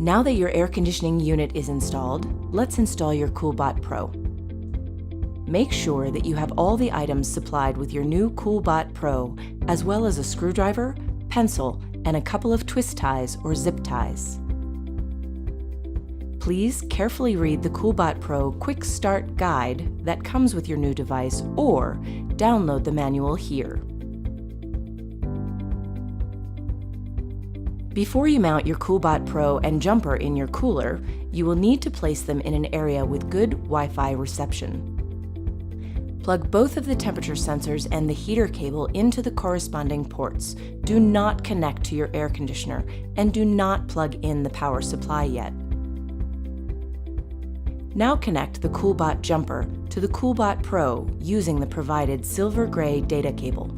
Now that your air conditioning unit is installed, let's install your CoolBot Pro. Make sure that you have all the items supplied with your new CoolBot Pro, as well as a screwdriver, pencil, and a couple of twist ties or zip ties. Please carefully read the CoolBot Pro Quick Start Guide that comes with your new device, or download the manual here. Before you mount your CoolBot Pro and jumper in your cooler, you will need to place them in an area with good Wi-Fi reception. Plug both of the temperature sensors and the heater cable into the corresponding ports. Do not connect to your air conditioner, and do not plug in the power supply yet. Now connect the CoolBot jumper to the CoolBot Pro using the provided silver gray data cable.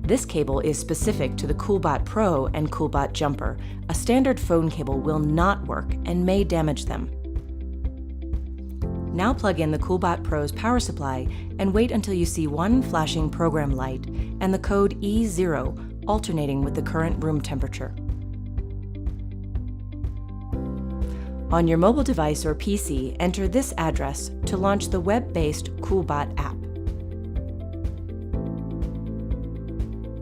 This cable is specific to the CoolBot Pro and CoolBot jumper. A standard phone cable will not work and may damage them. Now plug in the CoolBot Pro's power supply and wait until you see one flashing program light and the code E0 alternating with the current room temperature. On your mobile device or PC, enter this address to launch the web-based CoolBot app.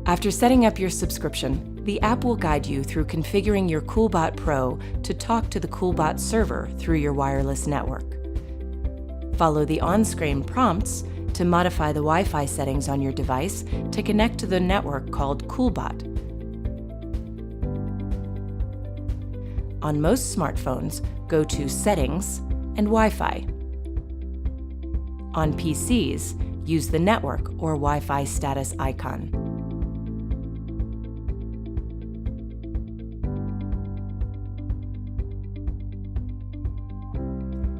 After setting up your subscription, the app will guide you through configuring your CoolBot Pro to talk to the CoolBot server through your wireless network. Follow the on-screen prompts to modify the Wi-Fi settings on your device to connect to the network called CoolBot. On most smartphones, go to Settings and Wi-Fi. On PCs, use the network or Wi-Fi status icon.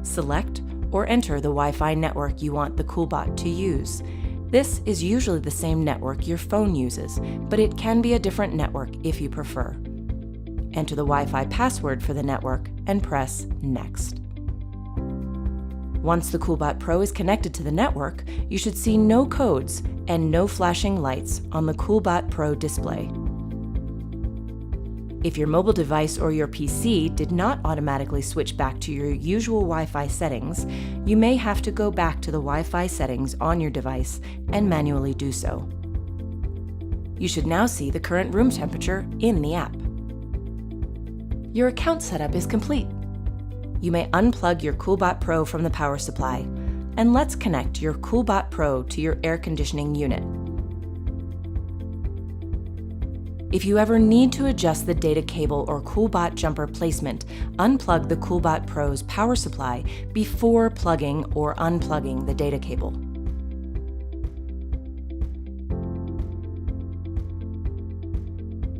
Select or enter the Wi-Fi network you want the CoolBot to use. This is usually the same network your phone uses, but it can be a different network if you prefer. Enter the Wi-Fi password for the network and press Next. Once the CoolBot Pro is connected to the network, you should see no codes and no flashing lights on the CoolBot Pro display. If your mobile device or your PC did not automatically switch back to your usual Wi-Fi settings, you may have to go back to the Wi-Fi settings on your device and manually do so. You should now see the current room temperature in the app. Your account setup is complete. You may unplug your CoolBot Pro from the power supply, and let's connect your CoolBot Pro to your air conditioning unit. If you ever need to adjust the data cable or CoolBot jumper placement, unplug the CoolBot Pro's power supply before plugging or unplugging the data cable.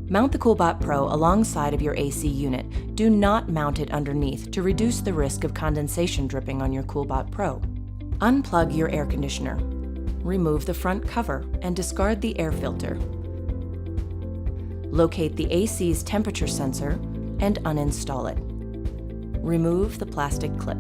Mount the CoolBot Pro alongside of your AC unit. Do not mount it underneath to reduce the risk of condensation dripping on your CoolBot Pro. Unplug your air conditioner. Remove the front cover and discard the air filter. Locate the AC's temperature sensor and uninstall it. Remove the plastic clip.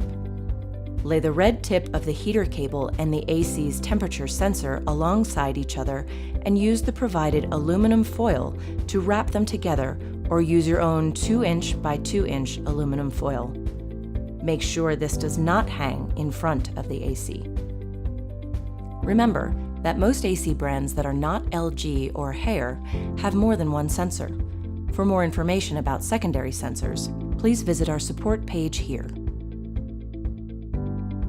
Lay the red tip of the heater cable and the AC's temperature sensor alongside each other and use the provided aluminum foil to wrap them together, or use your own 2" by 2" aluminum foil. Make sure this does not hang in front of the AC. Remember that most AC brands that are not LG or Haier have more than one sensor. For more information about secondary sensors, please visit our support page here.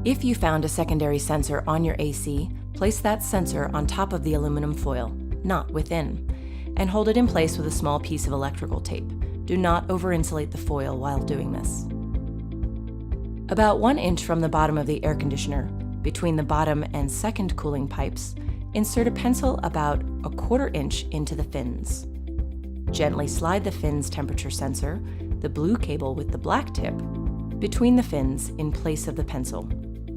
If you found a secondary sensor on your AC, place that sensor on top of the aluminum foil, not within, and hold it in place with a small piece of electrical tape. Do not over-insulate the foil while doing this. About 1 inch from the bottom of the air conditioner, between the bottom and second cooling pipes, insert a pencil about 1/4 inch into the fins. Gently slide the fins temperature sensor, the blue cable with the black tip, between the fins in place of the pencil.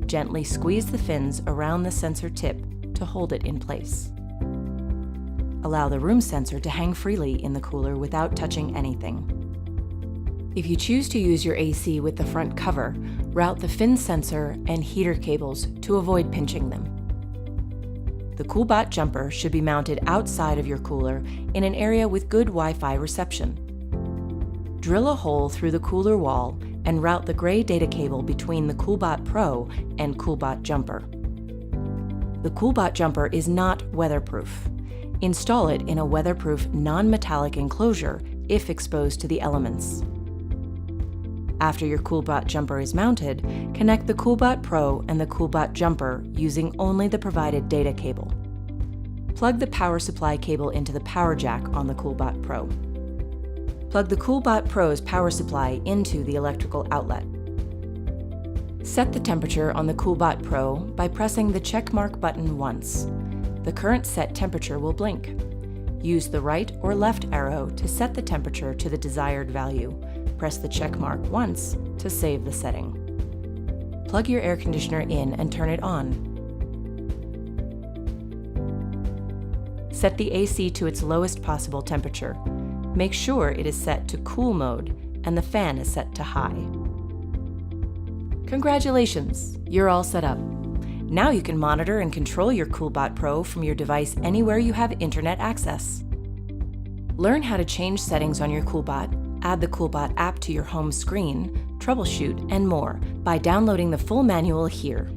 Gently squeeze the fins around the sensor tip to hold it in place. Allow the room sensor to hang freely in the cooler without touching anything. If you choose to use your AC with the front cover, route the fin sensor and heater cables to avoid pinching them. The CoolBot jumper should be mounted outside of your cooler in an area with good Wi-Fi reception. Drill a hole through the cooler wall and route the gray data cable between the CoolBot Pro and CoolBot Jumper. The CoolBot Jumper is not weatherproof. Install it in a weatherproof non-metallic enclosure if exposed to the elements. After your CoolBot Jumper is mounted, connect the CoolBot Pro and the CoolBot Jumper using only the provided data cable. Plug the power supply cable into the power jack on the CoolBot Pro. Plug the CoolBot Pro's power supply into the electrical outlet. Set the temperature on the CoolBot Pro by pressing the checkmark button once. The current set temperature will blink. Use the right or left arrow to set the temperature to the desired value. Press the check mark once to save the setting. Plug your air conditioner in and turn it on. Set the AC to its lowest possible temperature. Make sure it is set to cool mode and the fan is set to high. Congratulations! You're all set up. Now you can monitor and control your CoolBot Pro from your device anywhere you have internet access. Learn how to change settings on your CoolBot, add the CoolBot app to your home screen, troubleshoot, and more by downloading the full manual here.